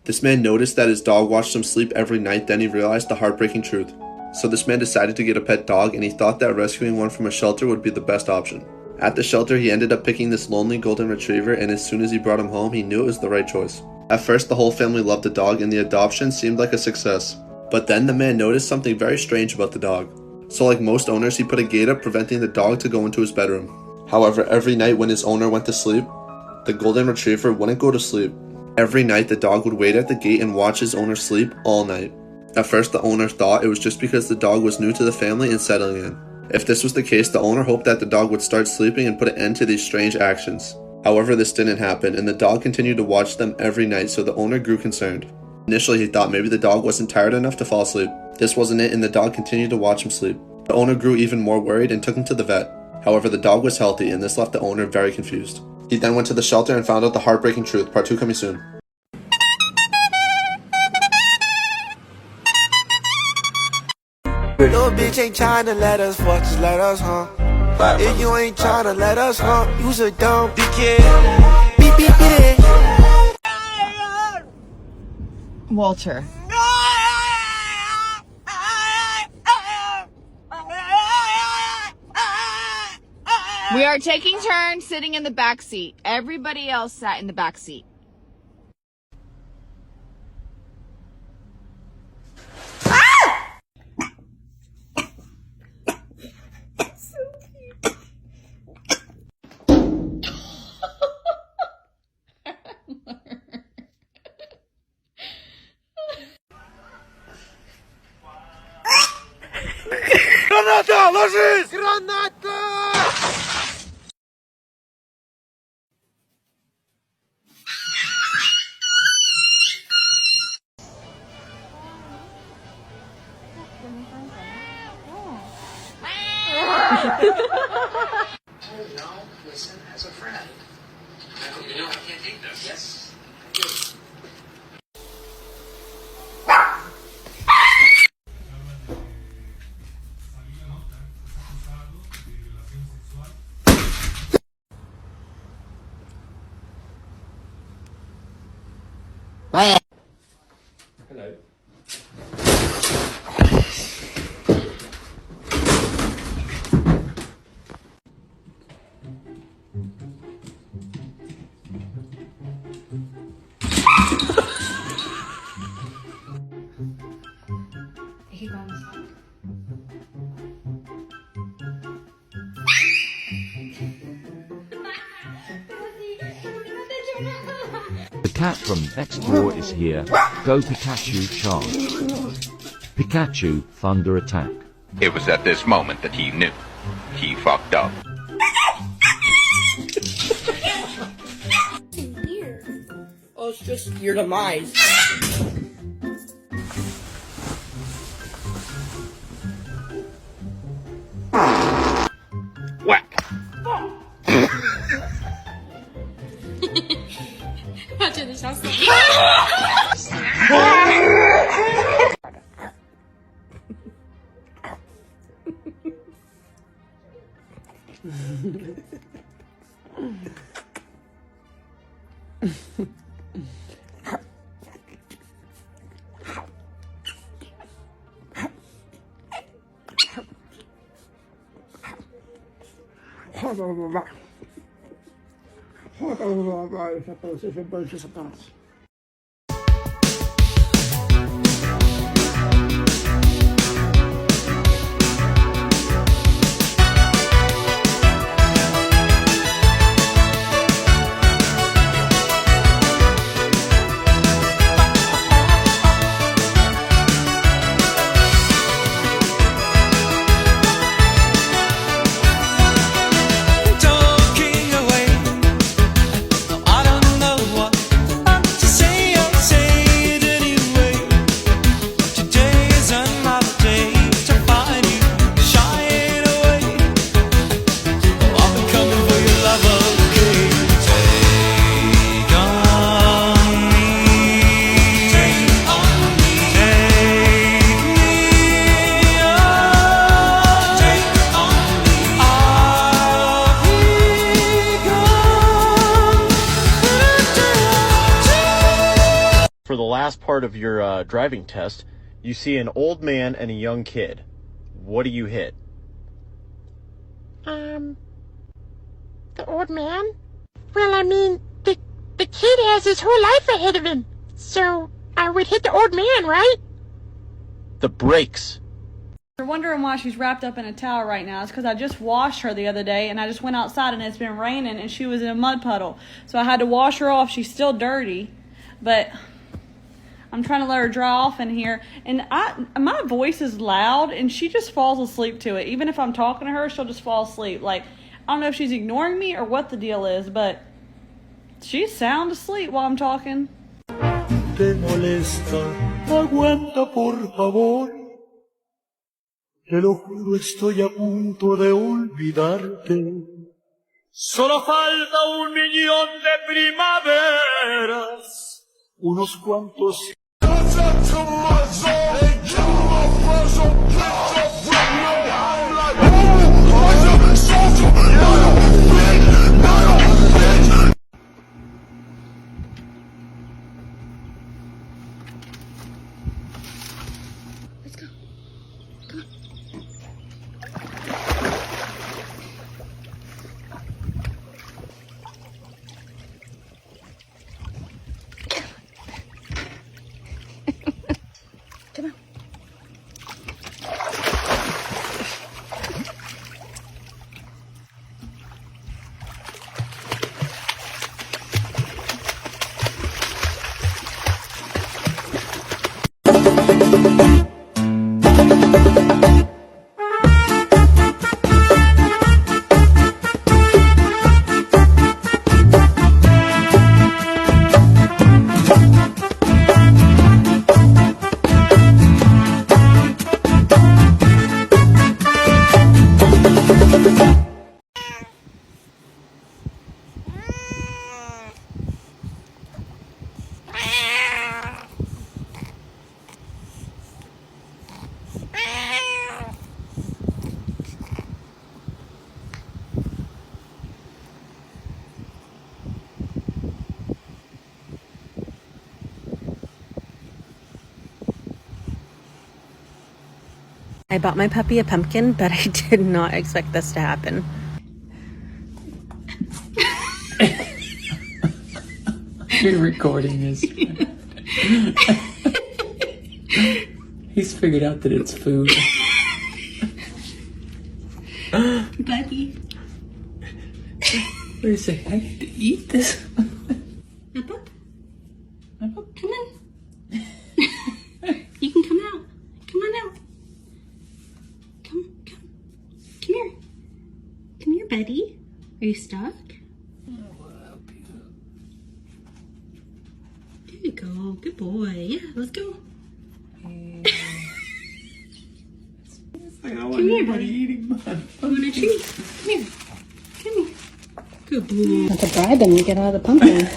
This man noticed that his dog watched him sleep every night, then he realized the heartbreaking truth. So this man decided to get a pet dog, and he thought that rescuing one from a shelter would be the best option. At the shelter, he ended up picking this lonely golden retriever, and as soon as he brought him home, he knew it was the right choice. At first, the whole family loved the dog, and the adoption seemed like a success. But then the man noticed something very strange about the dog. So like most owners, he put a gate up preventing the dog to go into his bedroom. However, every night when his owner went to sleep, the golden retriever wouldn't go to sleep. Every night, the dog would wait at the gate and watch his owner sleep all night. At first, the owner thought it was just because the dog was new to the family and settling in. If this was the case, the owner hoped that the dog would start sleeping and put an end to these strange actions. However, this didn't happen, and the dog continued to watch them every night, so the owner grew concerned. Initially, he thought maybe the dog wasn't tired enough to fall asleep. This wasn't it, and the dog continued to watch him sleep. The owner grew even more worried and took him to the vet. However, the dog was healthy, and this left the owner very confused. He then went to the shelter and found out the heartbreaking truth. Part 2 coming soon. No bitch ain't tryna let us fuck, just let us hump. If you ain't tryna let us hump, you's a dumb dickhead. Beep beep beep. Walter. We are taking turns sitting in the back seat. Everybody else sat in the back seat. Granata, ложись! Granata! No, listen, as a friend. I hope you know I can't take this. Yes. Hello. The cat from next door is here. Go Pikachu charge. Pikachu, thunder attack. It was at this moment that he knew. He fucked up. Oh, it's just your demise. Whack! 他真的想死。Talking away, I don't know what last part of your driving test, you see an old man and a young kid. What do you hit? The old man? Well, I mean, the kid has his whole life ahead of him. So, I would hit the old man, right? The brakes. You're wondering why she's wrapped up in a towel right now. It's because I just washed her the other day, and I just went outside, and it's been raining, and she was in a mud puddle. So I had to wash her off. She's still dirty, but I'm trying to let her dry off in here. And my voice is loud, and she just falls asleep to it. Even if I'm talking to her, she'll just fall asleep. Like, I don't know if she's ignoring me or what the deal is, but she's sound asleep while I'm talking. Te molesta, aguanta por favor. Te lo juro, estoy a punto de olvidarte. Solo falta 1.000.000 de primaveras, unos cuantos. I bought my puppy a pumpkin, but I did not expect this to happen. You're recording this. He's figured out that it's food. Buddy. Wait a second, I need to eat this. Nipple? Nipple? Come in. You can come out. Come on out. Come here. Come here, buddy. Are you stuck? There you go. Good boy. Yeah, let's go. Come here, buddy. You want a treat? Come here. Come here. Good boy. Have to bribe him to get out of the pumpkin.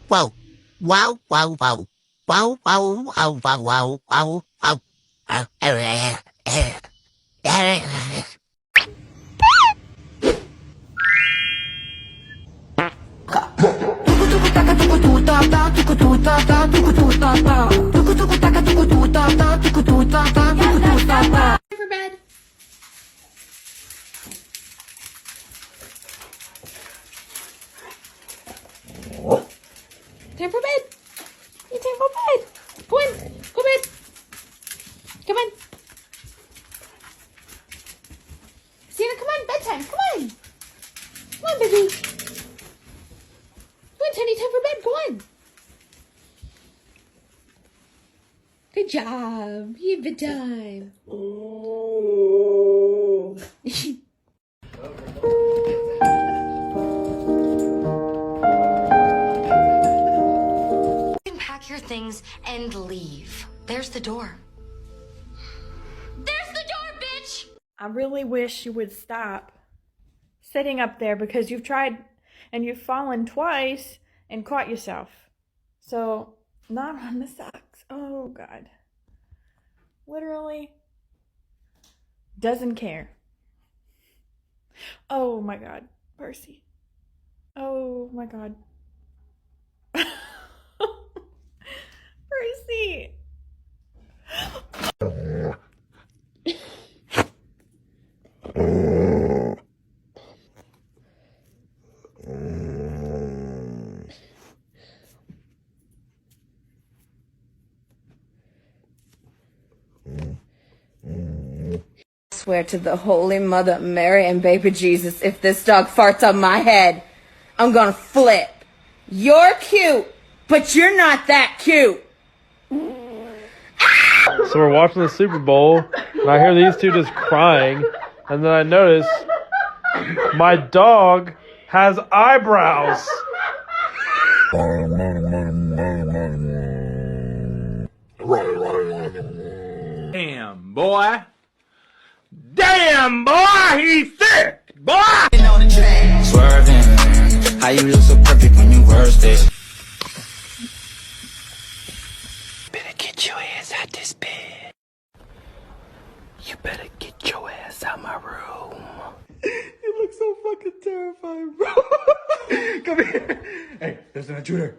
Whoa. Wow, wow, wow. Wow, wow, wow, wow, wow, wow, wow. For bed. Time for bed. It's time for bed. Go in. Go bed. Come on. Sienna, come on. Bedtime. Come on. Come on, baby. Come on, Teddy. Time for bed. Go on. Good job. You have bedtime. your things and leave. There's the door. There's the door, bitch! I really wish you would stop sitting up there because you've tried and you've fallen twice and caught yourself. So, not on the socks. Oh, God. Literally doesn't care. Oh, my God. Percy. Oh, my God. Percy. I swear to the Holy Mother Mary and baby Jesus, if this dog farts on my head, I'm gonna flip. You're cute, but you're not that cute. So we're watching the Super Bowl, and I hear these two just crying, and then I notice my dog has eyebrows. Damn, boy. Damn, boy, he's thick, boy! Swerving, how you look so perfect when you worst it. Better get your ass out this bed. You better get your ass out my room. You look so fucking terrifying, bro. Come here. Hey, there's an intruder.